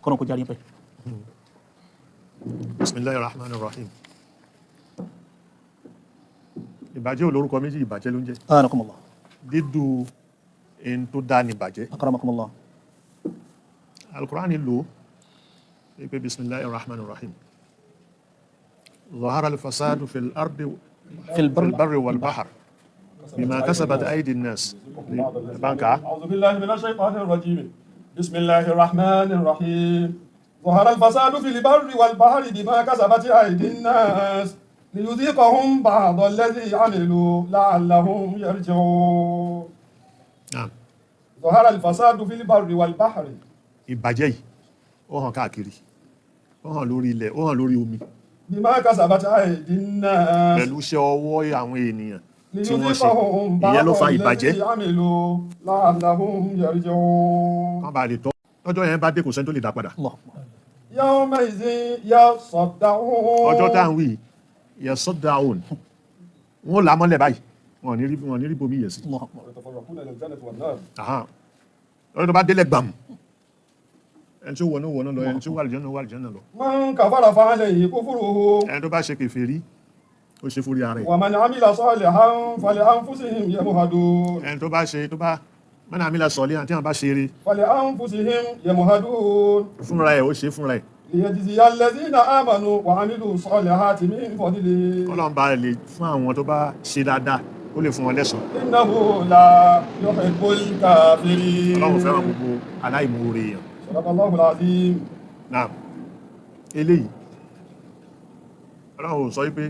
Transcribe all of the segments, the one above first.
kọ́nà kó járí pẹ́. Bismillahir Rahmanir Rahim. Ìbàjẹ́ olórúkọ méjì, ìbàjẹ́ ló ń jẹ́. Anakumullah. Dídú ẹni tó dá ní ìbàjẹ́. Akramakumullah. Al-Qur'an lò pé Bismillahir Rahmanir Rahim. ظهر الفساد في الأرض في البر والبحر بما كسبت أيدي الناس. بانكا. أعوذ بالله من الشيطان الرجيم. بسم الله الرحمن الرحيم. ظهر الفساد في البر والبحر بما كسبت أيدي الناس ليذيقهم بعض الذي عملوا لعلهم يرجعون. نعم. ظهر الفساد في البر والبحر. Ìbàjẹ́ yìí ó hàn káàkiri, ó hàn lórí ilẹ̀, ó hàn lórí omi. بما كسبت أيدي الناس. Pẹ̀lú iṣẹ́ ọwọ́ àwọn ènìyàn tí wọ́n ṣe. Ìyẹn ló fa ìbàjẹ́. لعلهم يرجعون. Wọ́n bá lè tọ́. Lọ́jọ́ yẹn bá dé kò sẹ́ni tó lè dá padà. يومئذ يصدعون. Ọjọ́ tá à ń wí يصدعون. Wọ́n là á mọ́lẹ̀ báyìí. Wọ́n ní rí bomi yẹ̀ sí. يتفرقون إلى الجنة والنار. Lọ́jọ́ tó bá délẹ̀ gbàmù. Ẹni tí ó wọnú lọ, ẹni tí ó wà àlùjánnà lọ. من كفر فعليه كفره. Ẹni tó bá ṣe kèfèrí, ó ṣe fúri ara ẹ̀. ومن عمل صالحا فلأنفسهم يمهدون. Ẹni tó bá man amila salihan tí wọ́n bá ṣe eré. فلأنفسهم يمهدون. Fúnra ẹ̀ ó ṣe fúnra ẹ̀. ليجزي الذين آمنوا وعملوا الصالحات من فضله. Ọlọ́run bá lè fún àwọn tó bá ṣe dáadáa, ó lè fún wọn lẹ́san. إنه لا يحب الكافرين. Ọlọ́run fẹ́ràn gbogbo aláìmoore èèyàn. صدق الله العظيم. Náà, eléyìí, Ọlọ́run ò sọ wípé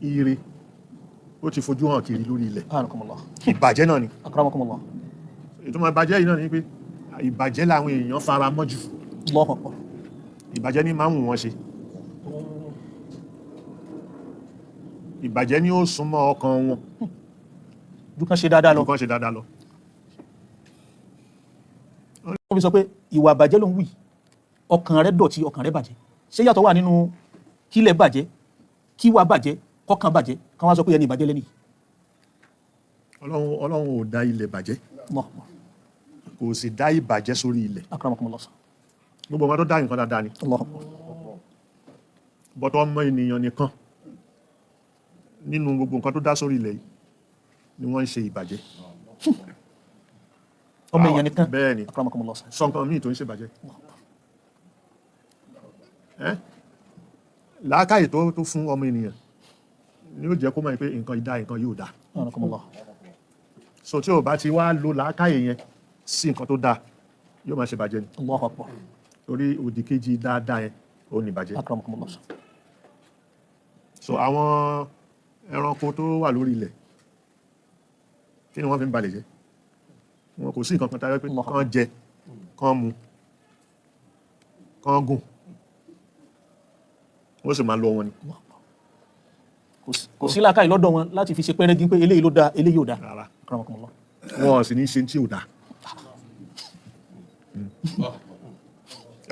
ire ó ti fojú hàn kiri lórí ilẹ̀. Anakumullah. Ìbàjẹ́ náà ni. Akramakumullah. Ìtumọ̀ ìbàjẹ́ yìí náà ni pé ìbàjẹ́ làwọn èèyàn fara mọ́ jù. Allahu Akbar. Ìbàjẹ́ ní máa ń wù wọ́n ṣe. Ìbàjẹ́ ní ó súnmọ́ ọkàn wọn. Dúkan ṣe dáadáa lọ. Nǹkan ṣe dáadáa lọ. Wọ́n fi sọ pé ìwà bàjẹ́ ló ń wí. Ọkàn rẹ̀ dọ̀tí, ọkàn rẹ̀ bàjẹ́. Ṣé yàtọ̀ wà nínú kílẹ̀ bàjẹ́, kíwà bàjẹ́, kọ́kàn bàjẹ́, kan wá sọ pé ẹni ìbàjẹ́ lẹ́ni. Ọlọ́run ò dá ilẹ̀ bàjẹ́. Allahu Akbar. Kò sì dá ìbàjẹ́ sórí ilẹ̀. Akramakumullah. Gbogbo ọmọ tó dá nǹkan dáadáa ni. Allahu Akbar. Bọ́tọ̀ ọmọ ènìyàn nìkan nínú gbogbo nǹkan tó dá sórí ilẹ̀ yìí ni wọ́n ń ṣe ìbàjẹ́. Ọmọ èèyàn nìkan. Bẹ́ẹ̀ ni. Akramakumullah. Sọ nǹkan míì tó ń ṣe ìbàjẹ́. Làákàyè tó fún ọmọ ènìyàn ni ó jẹ́ kó mọ̀ pé nǹkan ìdá nǹkan yóò dá. Anakumullah. So tí o bá ti wá lo làákàyè yẹn sí nǹkan tó dáa yóò máa ṣe ìbàjẹ́ ni. Allahu Akbar. Torí òdì kejì dáadáa yẹn ó ní ìbàjẹ́. Akramakumullah. So àwọn ẹranko tó wà lórí ilẹ̀ kí ni wọ́n fi ń balẹ̀ jẹ́? Wọn kò sí nǹkan kan tayọ pé kán jẹ, kán mu, kán gùn. Wọ́n sì máa lọ wọn ni. Kò sí làákàyè lọ́dọ̀ wọn láti fi ṣe pẹ́rẹ́gí pé eléyìí ló dáa, eléyìí ò dáa. Rárá. Akramakumullah. Wọ́n sì ní ṣe tí ò dáa.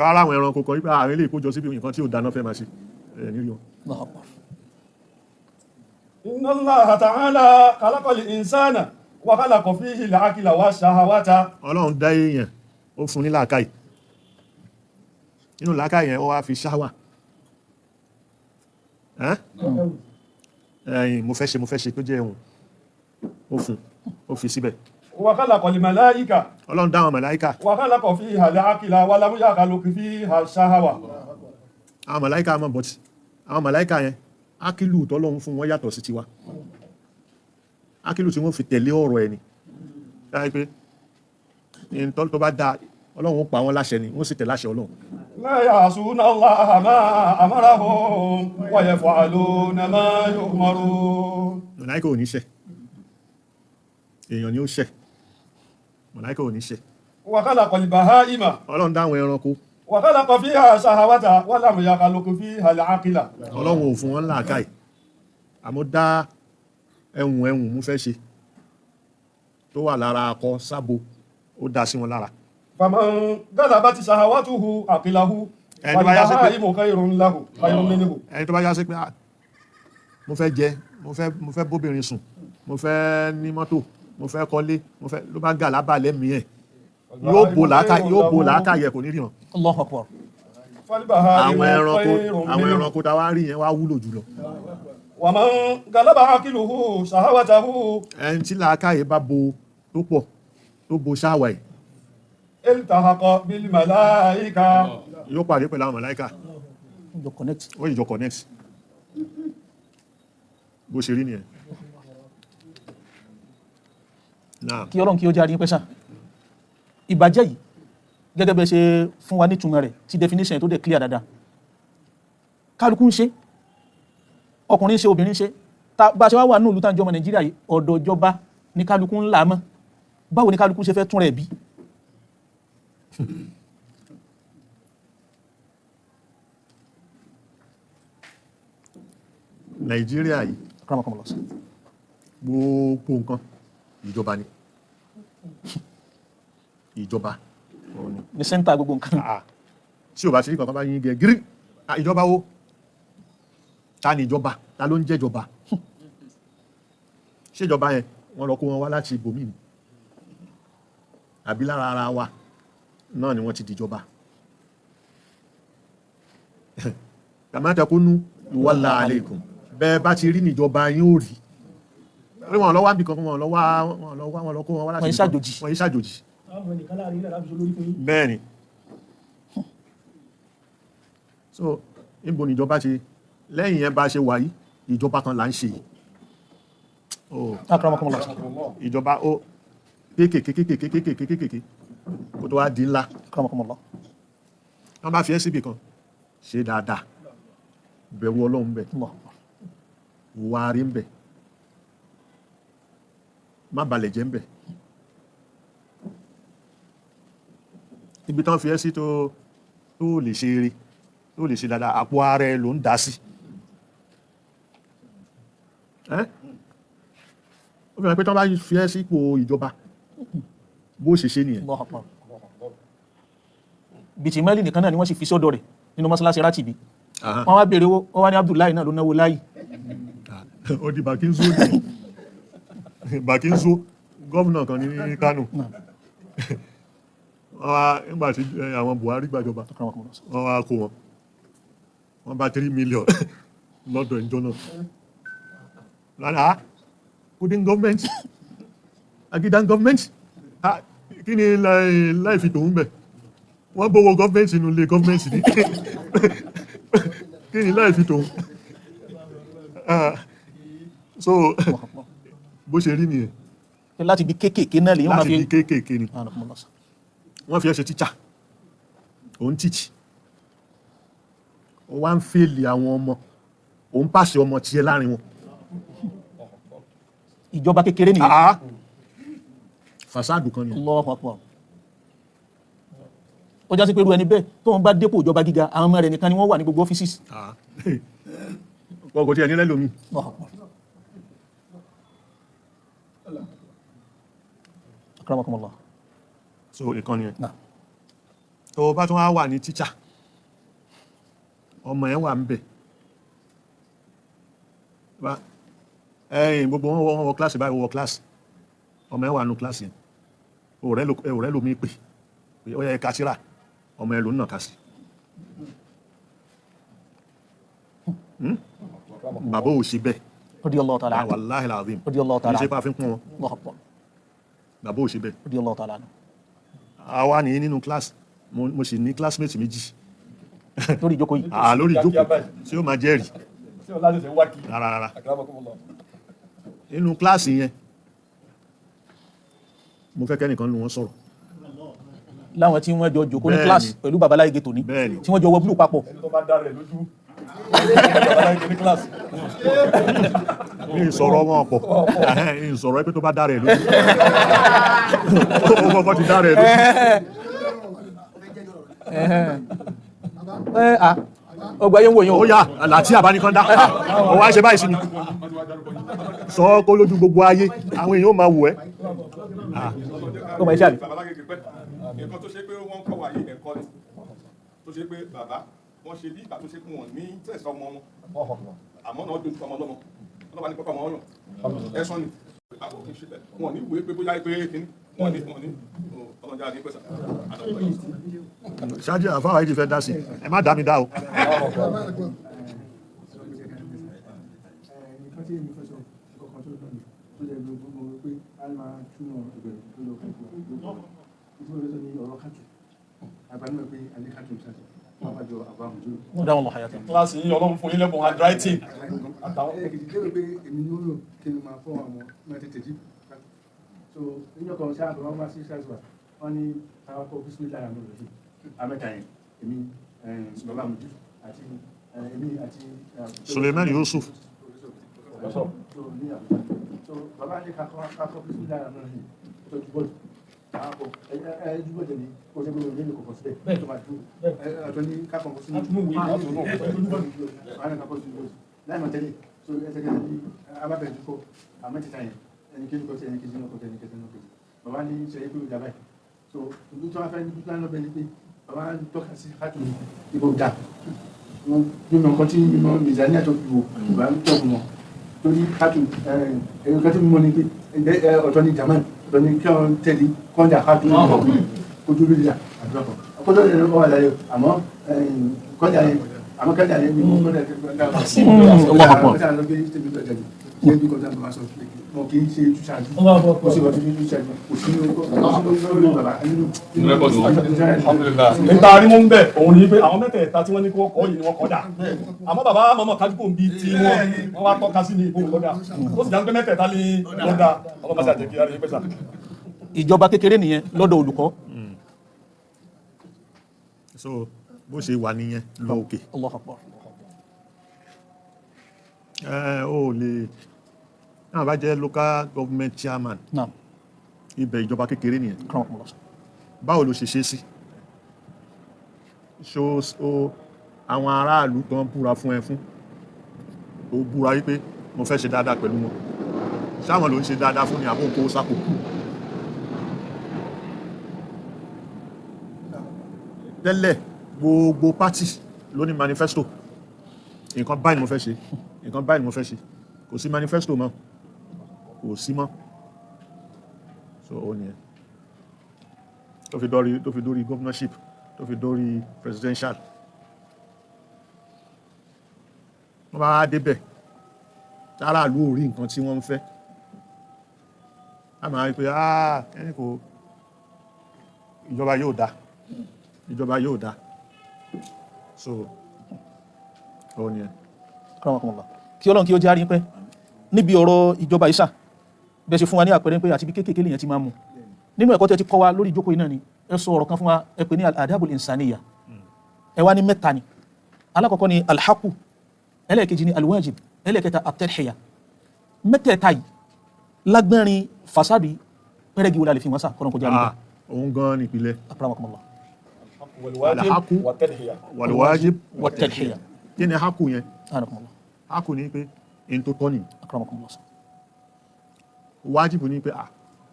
Rárá àwọn ẹranko kan wípé àwọn eléyìí kó jọ síbi nǹkan tí ò dáa náà fẹ́ máa ṣe. Nírí wọn. Allahu Akbar. إن الله تعالى خلق الإنسان وخلق فيه العقل والشهوات. Ọlọ́run dá èèyàn, ó fún ní làákàyè. Nínú làákàyè yẹn ó wá fi ṣáwà. Mo fẹ́ ṣe tó jẹ́ ẹ̀hùn. Ó fi síbẹ̀. وخلق الملائكة. Ọlọ́run dá àwọn màláíkà. وخلق فيها العقل ولم يخلق فيها الشهوة. Àwọn màláíkà mọ̀ bọ̀tí. Àwọn màláíkà yẹn, ákìlù tọ́lọ́run fún wọn yàtọ̀ sí tiwa. Ákìlù tí wọ́n fi tẹ̀lé ọ̀rọ̀ ẹni. Dáa pé tó bá dáa, Ọlọ́run ó pa wọ́n láṣẹ ni, wọ́n sì tẹ̀ láṣẹ Ọlọ́run. لا يعصون الله ما أمرهم ويفعلون ما يؤمرون. Màláíkà ò ní ṣẹ̀. Èèyàn ni ó ṣẹ̀. Màláíkà ò ní ṣẹ̀. وخلق البهائم. Ọlọ́run dá àwọn ẹranko. وخلق فيها شهوة ولم يخلق فيها العقل. Ọlọ́run ò fún wọn làákàyè. Àmọ́ dá ẹ̀hùn mú fẹ́ ṣe. Tó wà lára akọ sábo, ó dá sí wọn lára. فمن غلبت شهوته عقله فالبهائم خير له خير منه. Ẹni tó bá yá sí pé mo fẹ́ jẹ, mo fẹ́ bóbìnrin sùn, mo fẹ́ ní mọ́tò, mo fẹ́ kọ́lé, ló bá gà lábà lẹ́mìí ẹ̀. yóò bo làákàyè kò ní ríran. Allahu Akbar. àwọn ẹranko tá wá rí yẹn wá wúlò jùlọ. ومن غلب عقله شهوته ẹni tí làákàyè bá bo tó pọ̀ tó bo ṣáwà ẹ̀ التحق بالملائكة yóò pàdé pẹ̀lú àwọn màláíkà Jọ connect. ó yìí jọ connect bó ṣe rí nìyẹn. náà Kí Ọlọ́run kí ó járe pẹ́sà. Ìbàjẹ́ yìí gẹ́gẹ́ bẹ́ ṣe fún wa nítumọ̀ rẹ̀ tí definition tó dẹ̀ clear dáadáa. Kálukú ń ṣe, ọkùnrin ń ṣe, obìnrin ń ṣe. Bá ṣe wá wà ní ìlú tàǹjọ́ ọmọ Nàìjíríà yìí, ọ̀dọ̀ ìjọba ní kálukú ń là mọ́. Báwo ni kálukú ṣe fẹ́ tún rẹ̀ bí? Nàìjíríà yìí Akramakumullah. gbogbo nǹkan ìjọba ni ìjọba Ní sẹ́ńtà gbogbo nǹkan. tí ò bá sí kankan bá yín gẹ gírí ìjọba wo ta ni ìjọba ta ló ń jẹ́ ìjọba ṣé ìjọba yẹn wọ́n lọ kó wọn wá láti ibòmíì ni àbí lára ara wa náà ni wọ́n ti dìjọba kàmátakúnú ìwọ́lá alaykum bẹ́ẹ̀ bá ti rí níjọba yín ò rí orí wọn lọ wá bí kankan wọn lọ kó wọn wá láti Wọ́n yí ṣàjòjì. wọ́n yí ṣàjòjì àwọn ẹnìkan láàrin ilẹ̀ láti olórí fún yín. bẹ́ẹ̀ ni so níbo ni ìjọba ṣe lẹ́yìn yẹn bá ṣe wà yìí ìjọba kan là ń ṣe yìí Akramakumullah. ìjọba ó kéékèèké kó tó wá di ńlá Akramakumullah. wọ́n bá fi ẹ́ síbì kan ṣe dáadáa bẹ̀rù Ọlọ́run bẹ̀ Allah. wà rí ń bẹ̀ má balẹ̀ jẹ́ ń bẹ̀ ibi tán fi ẹ́ sí tó lè ṣe eré tó lè ṣe dáadáa àpò ara ẹ ló ń dá sí ó fi hàn pé tán bá fi ẹ́ sípò ìjọba bó ṣe ṣe nìyẹn. Allahu Akbar. Bìtì mẹ́lì nìkan náà ni wọ́n sì fi sọ́dọ̀ rẹ̀ nínú mọ́sálásí Rátìbí. Wọ́n wá béèrè owó, wọ́n wá ní Abdullahi náà ló náwó láyì. Ó di Bàkínzó ní Bàkínzó gómìnà kan ní Kánò wọ́n wá nígbà tí àwọn Buhari gbàjọba wọ́n wá kó wọn wọ́n bá 3 million lọ́dọ̀ ìjọ náà lára kúdín gọ́ọ̀mẹ́ntì agídán gọ́ọ̀mẹ́ntì kí ni láìfi tòun bẹ̀ wọ́n bówó gọ́ọ̀mẹ́ntì inú ilé gọ́ọ̀mẹ́ntì ní kí ni láìfi tòun so bó ṣe rí nìyẹn Láti bí kéékèèké náà lè yóò máa fi. láti bí kéékèèké ni wọ́n fi ẹ́ ṣe tíṣà òun tíìchì ó wá ń fèèlì àwọn ọmọ òun pàṣẹ ọmọ tiẹ̀ láàrin wọn. Ìjọba kékeré nìyẹn. Fàsáàdù kan ni. Allahu Akbar. Ó já sí pé irú ẹni bẹ́ẹ̀ tó ń bá dépò ìjọba gíga àwọn ọmọ rẹ̀ nìkan ni wọ́n wà ní gbogbo ọ́fíìsì. Ọkọ̀ tí ẹni lẹ́lòmí. Akramakumullah. So ìkànnì ẹ̀ tó bá tún wá wà ní tíṣà ọmọ ẹ̀ wà ń bẹ̀ ẹ̀yìn gbogbo wọn wọ kíláàsì báyìí wọ kíláàsì ọmọ ẹ̀ wà nù kíláàsì yẹn ọ̀rẹ́ lómi pè ó yẹ ká síra ọmọ ẹ̀ ló ń nà ká sí bàbá ò sí bẹ́ẹ̀ Radiyallahu ta'ala anhu. wallahi alazim Radiyallahu ta'ala kì í ṣe pé a fi ń kún wọn Allahu Akbar. bàbá ò sí bẹ́ẹ̀ Radiyallahu ta'ala anhu. àwa ní nínú kíláàsì mo sì ní kílásímẹ́tì méjì Lórí ìjókòó yìí. lórí ìjókòó tí ó máa jẹ́rìí tí ọlá ṣẹ̀ṣẹ̀ wá kí rárá Akramakumullah. nínú kíláàsì yẹn mo fẹ́ kẹ́nìkan nínú wọn sọ̀rọ̀ Láwọn tí wọ́n jọ jókòó ní Bẹ́ẹ̀ni. kíláàsì pẹ̀lú babaláyé gẹ̀tò ní. Bẹ́ẹ̀ni. Tí wọ́n jọ wọ búlù papọ̀. ẹni tó bá dá rẹ̀ lójú babaláyé ní kíláàsì ní ìsọ̀rọ̀ wọn pọ̀ ní ìsọ̀rọ̀ pé tó bá dára ẹ̀ lójú ó kọ́kọ́ ti dára ẹ̀ lójú Ọgbà yẹn wò yẹn ó yá àlàtí àbánikan dá ó wá ṣe báyìí sí ni sọ ọ́ kó lójú gbogbo ayé àwọn èèyàn ó máa wò ẹ́ Ó máa iṣẹ́ àbí. babaláyé pẹ́ nǹkan tó ṣe pé wọ́n kọ́ wà yìí ẹ̀kọ́ ni tó ṣe pé bàbá wọ́n ṣe bí ìgbà tó ṣe pé wọ́n ní tẹ̀sán ọmọ wọn àmọ́ náà dojú ọmọ ọlọ́mọ ní pọ́pọ́ ọmọ ọyàn ẹ̀sán ni wọ́n ní ìwé pé bóyá pé kìíní wọ́n ní ọlọ́jà ní pẹ̀sà. ṣáájú àfáwà yìí ti fẹ́ dá sí ẹ má dá mi dá o. nǹkan tí èmi fẹ́ sọ ìkọ̀kan tó lọ́nà tó lè lo gbogbo pé a máa túnmọ̀ ìbẹ̀rù tó lọ fún ìgbà ìtumọ̀ lọ́sọ̀ ní ọ̀rọ̀ kàtù àgbàníwẹ̀ pé a ní kàtù ìsáṣẹ̀ wọ́n bá jọ àbá àmójú. wọ́n dáwọn lọ hayata. kíláàsì yìí ọlọ́run fún yín lẹ́bùn handwriting àtàwọn. ẹ̀kìtì lérò pé èmi ní ó lò kí n máa fọ́ àwọn mẹ́tẹ̀ẹ̀tẹ̀ jí so níjọ́ kan sáà tó wọ́n wá sí ṣáàtùwà wọ́n ní àwọn kọ́ bísí lára mi lòdì àmẹ́ta yẹn èmi bàbá àmójú àti èmi àti Suleiman Yusuf. so bàbá ní kakọ́ bísí lára mi lòdì tó jùbọ́ àpò jùbọ́ jẹ̀ ní kó jẹ́ gbogbo ìlú kọ̀kọ̀ síbẹ̀ tó máa dúró ọ̀tọ̀ ní kakọ̀ kọ̀ sínú láì máa tẹ́lẹ̀ so ẹsẹ̀kẹsẹ̀ bí abábẹ̀ẹ́jú kọ́ àmẹ́tẹ̀ta yẹn ẹni kejì kọ́ sí ẹni kejì náà kọ́ ẹni kejì náà kejì bàbá ní ṣe é pé ó dábàá so ìlú tí wọ́n fẹ́ ní dúdú lọ́bẹ̀ ni pé bàbá ń tọ́ka sí hátù ìbò dà wọ́n mímọ nǹkan tí mímọ mìzání àti òbí wò bàbá ń tọ́ wọn torí hátù ẹ̀yìn kan tí mímọ ni pé ọ̀tọ̀ ní German ọ̀tọ̀ ní kí wọ́n tẹ̀lé kọ́ńdà hátù ojú lórí dà àdúrà kan ọkọ̀tọ̀ yẹn ló wà láyé àmọ́ kọ́ńdà yẹn àmọ́ kọ́ńdà yẹn mímọ kọ́ńdà mo kì í ṣe túṣáájú ó sì wọ́n ti ní túṣáájú kò sí lórí bàbá nínú níta rí mú ń bẹ̀ òun ní pé àwọn mẹ́tẹ̀ẹ̀ta tí wọ́n ní kí wọ́n kọ́ yìí ni wọ́n kọ́ dà àmọ́ bàbá mọ́mọ́ kájúkò ń bí tí wọ́n wá tọ́ka sí ní ìbò kọ́dà ó sì já ń pé mẹ́tẹ̀ẹ̀ta ní lọ́dà ọlọ́mọṣẹ́ àjẹkí ara yìí pẹ̀sà. ìjọba kékeré nìyẹn lọ́dọ̀ olùkọ́. so bó ṣe wà nìyẹn lọ òkè. Allahu Akbar. ó lè náà bá jẹ́ local government chairman náà ibẹ̀ ìjọba kékeré nìyẹn. kọ́nà báwo ló ṣe ṣe sí ṣó àwọn aráàlú kan búra fún ẹ fún ó búra wípé mo fẹ́ ṣe dáadáa pẹ̀lú wọn ṣáwọn ló ń ṣe dáadáa fún ni àbó ń kó sápò. tẹ́lẹ̀ gbogbo pátì ló ní manifesto nǹkan báyìí ni mo fẹ́ ṣe nǹkan báyìí ni mo fẹ́ ṣe kò sí manifesto mọ́ kò sí mọ́ so ó nìyẹn tó fi dórí governorship tó fi dórí presidential wọ́n bá débẹ̀ tára ló rí nǹkan tí wọ́n ń fẹ́ a máa rí pé ẹni kò ìjọba yóò dá so ó nìyẹn. kí Ọlọ́run kí ó járí pẹ́ níbi ọ̀rọ̀ ìjọba ìṣà bẹ́ẹ̀ ṣe fún wa ní àpẹẹrẹ pé àti bí kéékèèké lèyàn ti máa mú nínú ẹ̀kọ́ tẹ́ ti kọ́ wa lórí ìjókòó iná ni ẹ sọ ọ̀rọ̀ kan fún wa ẹ pè ní al-adabul insaniya ẹ wá ní mẹ́ta ni alákọ̀ọ́kọ́ ni alhaku ẹlẹ́ẹ̀kejì ni alwajib ẹlẹ́ẹ̀kẹta at-tadhiya mẹ́tẹ̀ẹ̀ta yìí lágbẹ́rin fasadi pẹ́rẹ́gì wọlé àlè fi wọ́n sà kọ́nà kó járí pẹ́. òun gan ni ìpìlẹ̀ akramakumullah. alhaku walwajib wat-tadhiya kí ni haku yẹn anakumullah haku ni pé in tó tọ́ ni akramakumullah. wájìbù ní pé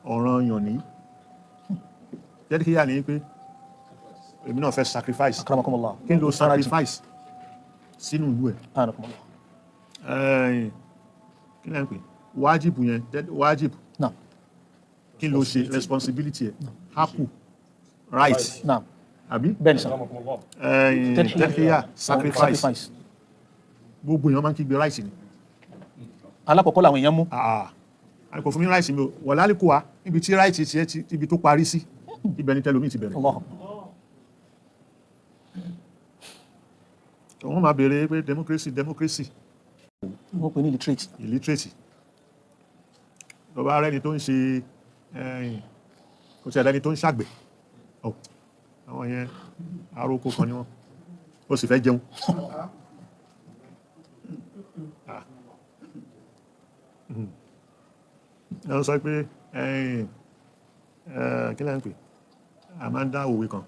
ọ̀ràn yàn ní jẹ́díkíyà ní pé èmi náà fẹ́ sacrifice akramakumullah. kí n lo sacrifice sínú ìlú ẹ̀ anakumullah. kí lẹ́yìn pé wájìbù yẹn wájìbù naam kí n lo ṣe responsibility ẹ̀ hapu right naam àbí bẹ́ẹ̀ ni sà. jẹ́díkíyà sacrifice gbogbo èèyàn máa ń kígbe right ni alákọ̀ọ́kọ́ làwọn èèyàn mú kò fún mi ráìsì mi wọ̀ lálẹ́kò wá níbi tí ráìsì tiẹ̀ ibi tó parí sí ibẹ̀ ni tẹlomi ti bẹ̀rẹ̀. wọ́n máa béèrè pé democracy wọ́n pè ní illiterate lọ́ba rẹ́ni tó ń ṣe kò sí ẹ̀dẹ́ni tó ń ṣàgbẹ̀ àwọn yẹn aróko kan ni wọ́n ó sì fẹ́ jẹun. ẹ sọ pé kí lẹ́yìn pé a máa ń dá òwe kan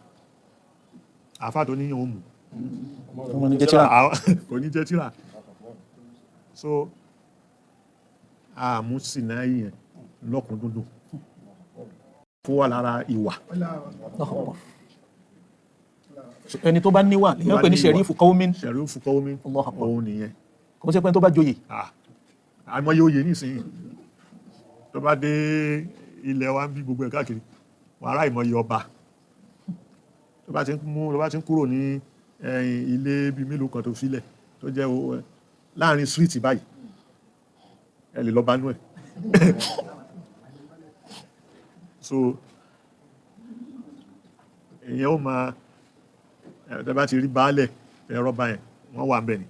àfáà tó ní òun mú kò ní jẹ́ tíra so àmú Sinai yẹn lọ́kùndúndùn fún wà lára ìwà ẹni tó bá níwà lèyàn pè ní sherifu qawmin òun nìyẹn kò sí pé tó bá joyè àmọ́ yóò yé nísìnyí tó bá dé ilẹ̀ wa ń bí gbogbo ẹ̀ káàkiri wàhálà ìmọ̀ye ọba tó bá ti ń kúrò ní ilé bíi mélòó kan tó filẹ̀ tó jẹ́ láàrin street báyìí ẹ lè lọ bá nú ẹ̀ so èèyàn ó máa ẹ bá ti rí baálẹ̀ ẹ̀rọ báyẹn wọ́n wà ń bẹ̀ ni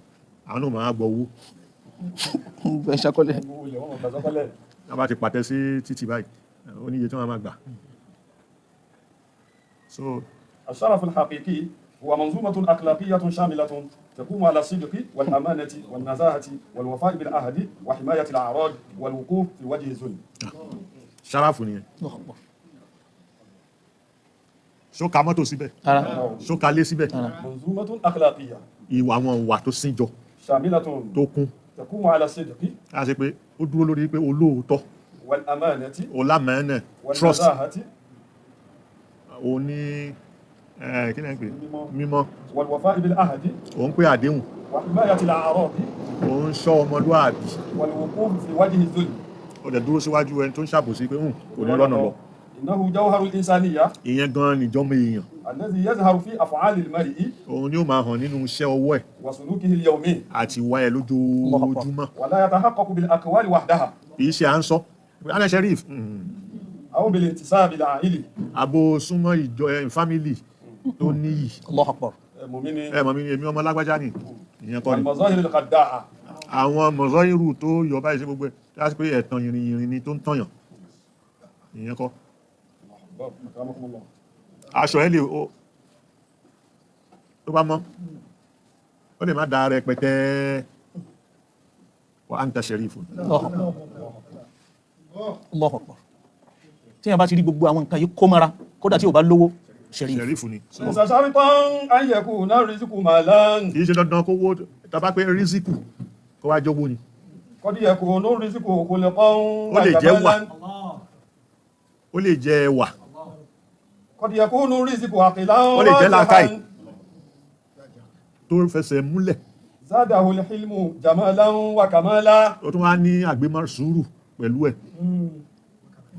àwọn náà máa gbọ́ owó ẹ ṣàkọlẹ̀ wọ́n bá ti pàtẹ sí títì báyìí ó ní iye tí wọ́n máa gbà so الشرف الحقيقي هو منظومة أخلاقية شاملة تقوم على الصدق والأمانة والنزاهة والوفاء بالعهد وحماية الأعراض والوقوف في وجه الظلم. ṣáráfù nìyẹn ṣó ka mọ́tò síbẹ̀ ṣó ka lé síbẹ̀ منظومة أخلاقية ìwà àwọn ìwà tó síjọ شاملة tó kún تقوم على الصدق a ṣe pé ó dúró lórí pé olóòótọ́ والأمانة olámẹ́ẹ̀nẹ̀ trust والنزاهة oní kí lẹ́yìn pé mímọ́ والوفاء بالعهد òun pé àdéhùn وحماية الأعراض òun ṣọ́ ọmọlúwàbí والوقوف في وجه الظلم. ó dẹ̀ dúró síwájú ẹni tó ń ṣàbòsí pé kò ní rọ́nà lọ إنه جوهر الإنسانية ìyẹn gan nìjọ́mọ èèyàn الذي يظهر في أفعال المرء òun ni ó máa hàn nínú iṣẹ́ ọwọ́ ẹ̀ وسلوكه اليومي àti ìwà ẹ̀ lójoojúmọ́ ولا يتحقق بالأقوال وحدها kìí ṣe à ń sọ ana sheriff أو بالانتساب العائلي. abo súnmọ́ ìjọ fámìlì tó níyì Allahu Akbar. مؤمن ẹ mọ̀ mi ni èmi ọmọ lágbájá ni ìyẹn kọ́ ni والمظاهر الخداعة. àwọn mọ̀zọ́ irú tó yọ báyìí sí gbogbo ẹ̀ láti pé ẹ̀tàn yìnrìn ni tó ń tọ̀yàn ìyẹn kọ́ أكرمكم الله. aṣọ ẹ̀ lè tó bá mọ́ ó lè má da rẹpẹtẹ wa anta sharifun Allahu Akbar. tí yẹn bá ti rí gbogbo àwọn nǹkan yìí kó mara kódà tí ò bá lówó ṣẹ̀rí sherifu ni ليس شرطا أن يكون الرزق مالا. kìí ṣe dandan kówó tàbá pé rísíkù kó wá jówó ni قد يكون الرزق خلقا ó lè jẹ́ wà وكمالا. ó lè jẹ́ ẹwà قد يكون الرزق عقلا ó lè jẹ́ làákàyè راجحا. tó fẹsẹ̀ múlẹ̀ زاده الحلم جمالا وكمالا. ó tún wá ní àgbémọ̀ sùúrù pẹ̀lú ẹ̀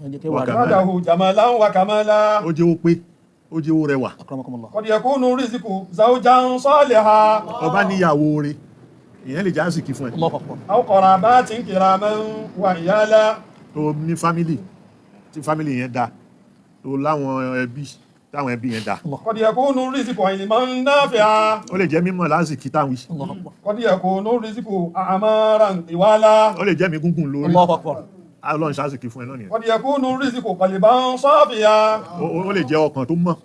زاده جمالا وكمالا. ó jẹ́ ó pé ó jẹ́ ó rẹwà Akramakumullah. قد يكون الرزق زوجا صالحا ọba níyàwó rẹ̀ ìyẹn lè já sí kí fún ẹ Allahu Akbar. أو قرابات كراما وعيالا. tó ní fámílì tí fámílì yẹn dá tó láwọn ẹbí táwọn ẹbí yẹn dá قد يكون الرزق علما نافعا. ó lè jẹ́ mímọ̀ lásìkí táwọn wí Allahu Akbar. قد يكون الرزق أعمارا طوالا. ó lè jẹ́ mi gúngùn lórí Allahu Akbar. ọlọ́run sásìkí fún ẹ lọ́nìí قد يكون الرزق قلبا صافيا. ó lè jẹ́ ọkàn tó mọ́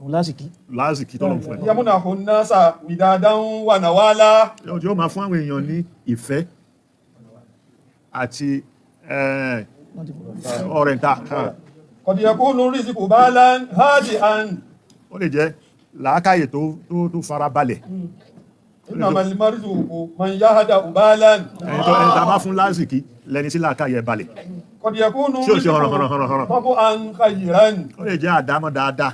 òun lásìkí lásìkí tọ́lọ́run fún ẹ يمنح الناس ودادا ونوالا. yóò máa fún àwọn èèyàn ní ìfẹ́ àti ọ̀rẹ́ntà قد يكون الرزق بالا هادئا. ó lè jẹ́ làákàyè tó fara balẹ̀ إنما المرزوق من يهدأ بالا. ẹni tá a bá fún lásìkí lẹni tí làákàyè balẹ̀ قد يكون tí ó ṣe الرزق hànàhànà طبعا خيرا. ó lè jẹ́ àdámọ́ dáadáa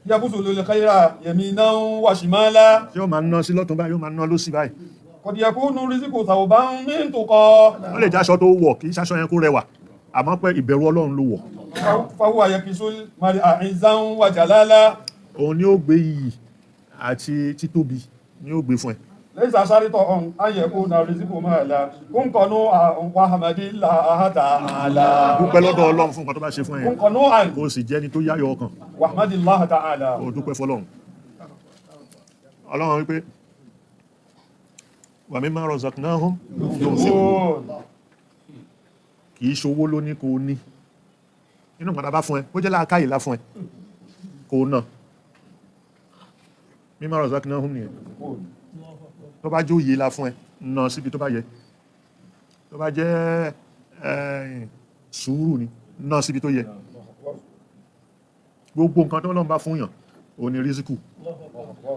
يبذل الخير يمينا وشمالا. tí ó máa ná sí lọ́tún báyìí ó máa ná lósì báyìí قد يكون الرزق ثوبا من تقى. ó lè jẹ́ aṣọ tó wọ̀ kì í ṣaṣọ yẹn kó rẹwà àmọ́ pé ìbẹ̀rù ọlọ́run ló wọ̀ فهو يكس المرء عزا وجلالا. òun ni ó gbé iyì àti títóbi ni ó gbé fún ẹ ليس شرطا أن يكون الرزق مالا. كن قنوعا واحمد الله تعالى. dúpẹ́ lọ́dọ̀ ọlọ́run fún nǹkan tó bá ṣe fún ẹ كن قنوعا kó o sì jẹ́ni tó yáyọ ọkàn واحمد الله تعالى. ó dúpẹ́ fọlọ́run ọlọ́run wípé wa mimma razaqnahum yunfiqun kì í ṣowó ló ní kó o ní inú padà bá fún ẹ ó jẹ́ láàkáyì lá fún ẹ kó o náà mimma razaqnahum nìyẹn tó bá jóye la fún ẹ ná síbi tó bá yẹ tó bá jẹ́ sùúrù ni ná síbi tó yẹ gbogbo nǹkan tó lọ́n bá fún yàn ó ní rísíkù kò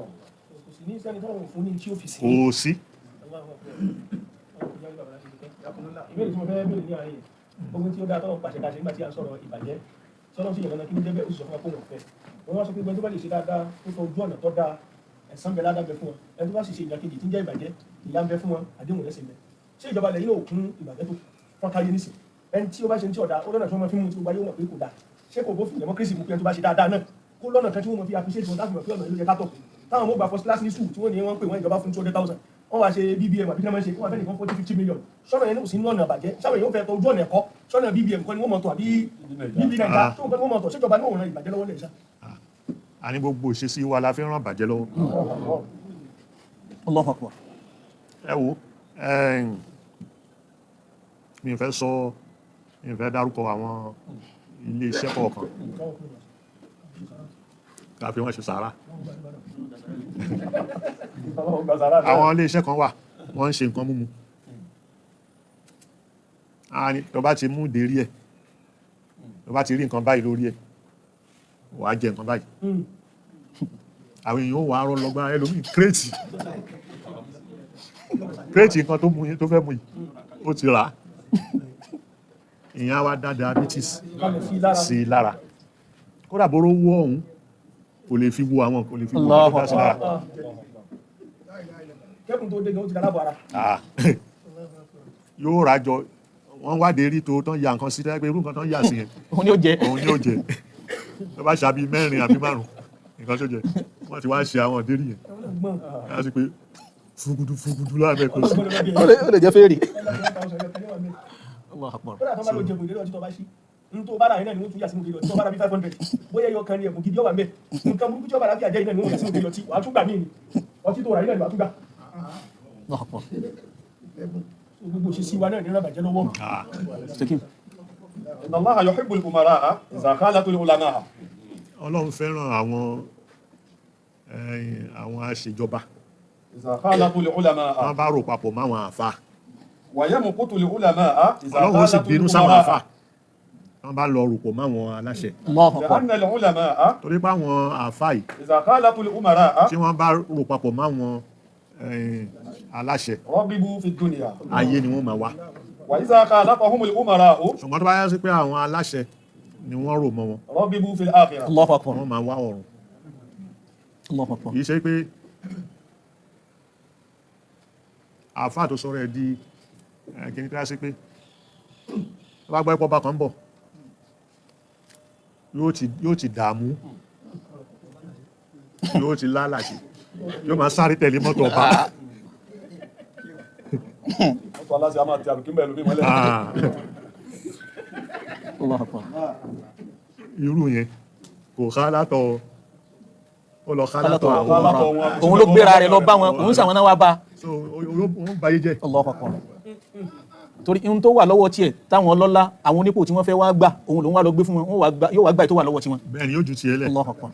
sì ní sẹ́ni tọ́rọ fún ní tí ó fi sí. kò sí ìbéèrè tí mo fẹ́ béèrè ní àárín ogun tí ó dáa tọ́rọ pàṣẹ káṣẹ nígbà tí a ń sọ̀rọ̀ ìbàjẹ́ sọ́nà sí ìrànlọ́ kí ní jẹ́bẹ̀ ó sì sọ fún wa pé wọ́n fẹ́ wọ́n wá sọ pé gbẹ́ni tó bá lè ṣe dáadáa tó tọ ojú ọ̀nà tó dáa ẹ̀san bẹ ládàá bẹ fún wọn ẹni tó bá sì ṣe ìdàkejì tí ń jẹ́ ìbàjẹ́ ìyà ń bẹ fún wọn àdéhùn lẹ́sìn bẹ ṣé ìjọba ilẹ̀ yóò kún ìbàjẹ́ tó fọ́nkáyé nísìn ẹni tí ó bá ṣe ní tí ọ̀dà ó lọ́nà tí wọ́n máa fi mú tí gbogbo ayé mọ̀ pé kò dáa ṣé kò bófin democracy mú pé ẹni tó bá ṣe dáadáa náà kó lọ́nà kan tí wọ́n mọ̀ fi appreciate wọn láti mọ̀ pé ọ̀nà ìlú yẹ ká tọ̀ táwọn ọmọ gba first class ní school tí wọ́n ní wọ́n pè wọ́n ìjọba fún 200,000 wọ́n wá ṣe BBM àbí kí wọ́n fẹ́ nìkan 40-50 million sọ́nà yẹn ní kò sí lọ́nà àbàjẹ́ sáwọn èèyàn fẹ́ tọ ojú ọ̀nà ẹ̀kọ́ sọ́nà BBM kọ́ ni wọ́n mọ̀ tọ̀ àbí BB nàìjà tó nǹkan ni wọ́n mọ̀ tọ̀ síjọba ní òun ìbàjẹ́ lọ́wọ́ lẹ̀ sá. a ní gbogbo òṣèṣì wa la fi ràn bàjẹ́ lọ́wọ́. Allahu Akbar. ẹ wo mi fẹ́ sọ mi fẹ́ dárúkọ àwọn ilé iṣẹ́ kọ̀ọ̀kan ká fi wọ́n ṣe sàárà. àwọn ilé iṣẹ́ kan wà wọ́n ń ṣe nǹkan múmu tó bá ti mú dérí ẹ̀ tó bá ti rí nǹkan báyìí lórí ẹ̀ wàá jẹ nǹkan báyìí àwọn èèyàn wà á rọ lọ́gbà ẹlòmíì kírètì nǹkan tó fẹ́ mú yìí ó ti rà á ìyẹn wá dá diabetes sí i lára kódà bóró wọ́ ọ̀hún kò lè fi wo àwọn kò lè fi wo àwọn tó dá sí lára. kẹ́kùn tó dé gan ó ti dálábọ̀ ara. yóò rájọ wọ́n wádìí rí tó tán ya nǹkan sí pé irú nǹkan tán yà sí yẹn òun ni ó jẹ tó bá ṣàbí 4 àbí 5 nǹkan tó jẹ wọ́n ti wá ṣe àwọn ìdérí yẹn láti pé fúgudu láàbẹ̀ kò sí. ó lè jẹ fèrè. Allahu Akbar. kódà tó bá lọ jẹun ìdérò ọtí tó bá ṣí n tó bá rà yín náà ni wọ́n tún yà sínú ìdérò ọtí tó bá rà bí 500 bóyá ẹyọ kan ni ẹ̀bùn gidi ọwà mẹ́ nǹkan burúkú tí ọba rà bí àjẹ́ yìí náà ni wọ́n yà sínú ìdérò ọtí wàá tún gbà mí ni ọtí tó rà yín náà ni wàá tún gbà. Allahu Akbar. gbogbo òṣìṣẹ́ wa náà ní rábàjẹ́ lọ́wọ́. Inna Allaha yuhibbul umara'a idha khalatul ulama'a. Ọlọ́run fẹ́ràn àwọn aṣèjọba Idha khalatul ulama'a. wọ́n bá rò papọ̀ máwọn àfà. Wa yamqutul ulama'a idha Ọlọ́run sì khalatul bínú sáwọn àfà umara'a. wọ́n bá lọ rò pọ̀ máwọn aláṣẹ. Allahu Akbar. Li'anna al-ulama'a torí pé àwọn àfà yìí idha khalatul umara'a tí wọ́n bá rò papọ̀ máwọn aláṣẹ raghibu fid dunya. ayé ni wọ́n máa wá. Wa idha khalatahumul umara'u ṣùgbọ́n tó bá yá sí pé àwọn aláṣẹ ni wọ́n rò mọ́ wọn raghibu fil akhirah. Allahu Akbar. wọ́n máa wá ọ̀run. Allahu Akbar. kìí ṣe pé àfáà tó sọ̀rọ̀ ẹ̀ di kìí tó yá sí pé tó bá gbọ́ ẹ̀pọ̀ bá kan bọ̀ yóò ti dààmú yóò ti lálàṣì yóò máa sáré tẹ̀lé mọ́tò ọba. Ọ̀tọ̀ aláṣẹ a máa ti àbùkí mẹ́lú ní mọ́lẹ̀. Allahu Akbar. irú yẹn kò ká látọ̀ ó lọ ká látọ̀ àwọn Kálátọ̀ òun ló gbéra rẹ̀ lọ bá wọn òun sàwọn náà wá bá. so wọ́n báyé jẹ́. Allahu Akbar. torí ohun tó wà lọ́wọ́ tiẹ̀ táwọn ọlọ́lá àwọn onípò tí wọ́n fẹ́ wá gbà òun lòun wá lọ gbé fún wọn yóò wá gbà tó wà lọ́wọ́ tiwọn. bẹ́ẹ̀ ni yóò ju tiẹ̀ lẹ̀. Allahu Akbar.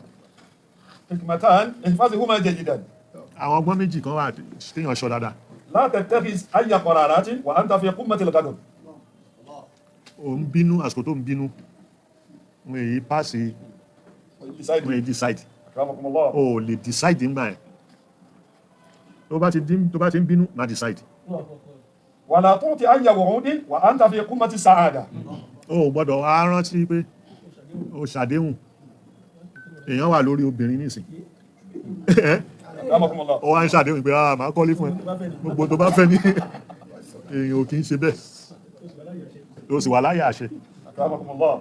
Hikmatan ihfazhuma jayyidan. àwọn ọgbọ́n méjì kan wà téèyàn ṣọ́ dáadáa. La tattakhiz ayya qararatin wa anta fi qummatil ghadab. ò ń bínú àsìkò tó ń bínú wọn èyí pàṣẹ wọn èyí decide Akramakumullah. o lè decide ńgbà yẹn tó bá ti ń bínú má decide. Wa la tu'ti ayya wu'udin wa anta fi qummatis sa'ada. o gbọ́dọ̀ á rántí pé o ṣàdéhùn èèyàn wà lórí obìnrin nísìn Akramakumullah. ó wá ń ṣàdéhùn pé máa kọ́lé fún ẹ gbogbo tó bá fẹ́ ní èèyàn ò kì í ṣe bẹ́ẹ̀ tó sì wà láyé àṣẹ. Akramakumullah.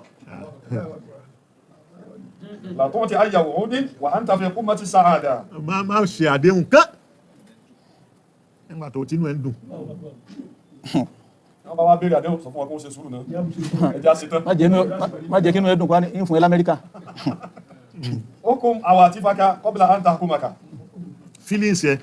La tu'ti ayya wu'udin wa anta fi qummatis sa'ada. má ṣe àdéhùn kán nígbà tó tínú ẹ ń dùn. Wọ́n bá wá béèrè àdéhùn sọ fún wọn kó ṣe sùúrù náà. Ẹja sí tán. má jẹ́ kínú ẹdùn pa ní fún ẹ l'Amẹ́ríkà. Hukum awatifaka qabla an tahkumaka. feelings yẹ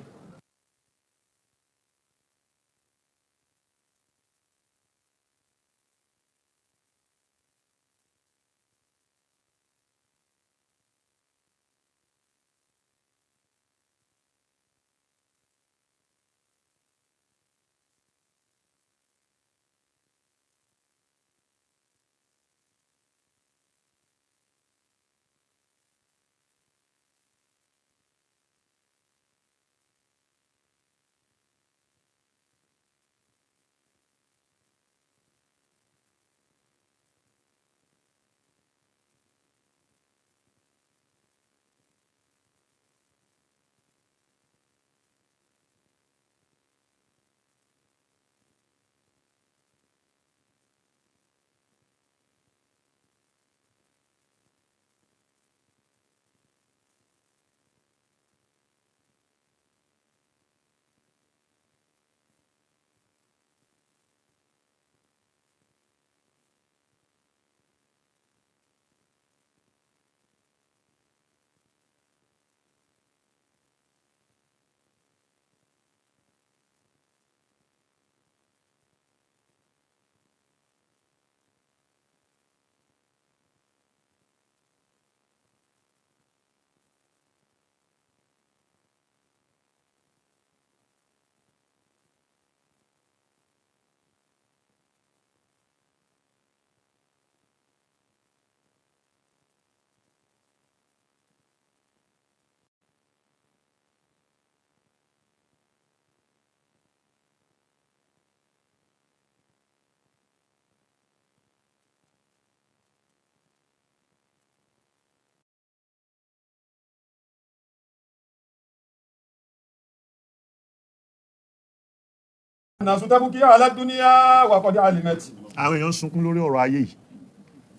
الناس تبكي على الدنيا وقد علمت àwọn èèyàn ń sunkún lórí ọ̀rọ̀ ayé yìí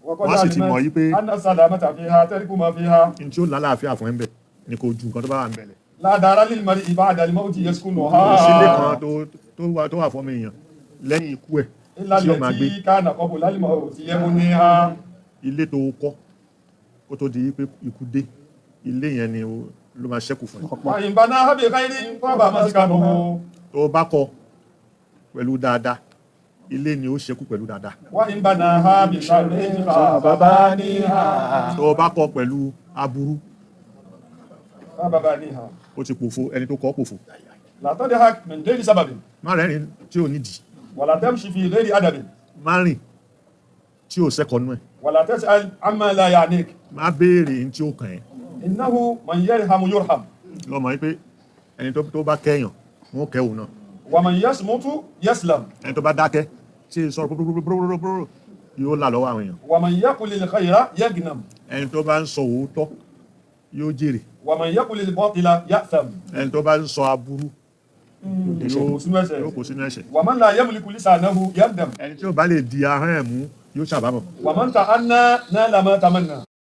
وقد wọ́n sì ti mọ̀ yí pé علمت أن السلامة فيها ترك ما فيها n tí ó lálàáfíà fún ẹ̀ ń bẹ̀ ni kò ju nǹkan tó bá wà ń bẹ̀ lẹ̀. لا دار للمرء بعد الموت sílé يسكنها kan tó wà fọ́mọ èèyàn lẹ́yìn ikú ẹ̀ إلا tí ó máa gbé التي كان قبل الموت يبنيها ilé tó kọ́ kó tó di pé ikú dé ilé yẹn ni ló máa ṣẹ́kù fún ẹ. وإن بناها بخير طاب مسكنه tó bá kọ́ pẹ̀lú dáadáa ilé ni ó ṣẹ́kù pẹ̀lú dáadáa. وإن بناها بشر خاب بانيها tó bá kọ́ pẹ̀lú aburú خاب بانيها ó ti pòfo ẹni tó kọ́ pòfo. لا تضحك من غير سبب má rẹ́rìn tí ò nídìí ولا تمشي في غير أدب má rìn tí ò sẹ́kọ̀ọ́nú ẹ̀ ولا تسأل عما لا يعنيك má béèrè ní tí ó kàn ẹ́. إنه من يرحم يرحم lọ́mọ yìí pé ẹni tó bá kẹ́yàn wọ́n kẹ́ òun náà ومن يصمت يسلم ẹni tó bá dákẹ́ tí ì sọ̀rọ̀ púpúpúpúpúpúpú yóò là lọ́wọ́ àwọn èèyàn. ومن يقل الخير يغنم ẹni tó bá ń sọ òótọ́ yóò jèrè. ومن يقل الباطل يأثم ẹni tó bá ń sọ aburú yóò kó sínú ẹ̀ṣẹ̀. ومن لا يملك لسانه يندم ẹni tí ó bá lè di ahọ́n ẹ̀ mú yóò ṣàbámọ̀. ومن تأنى نال ما تمنى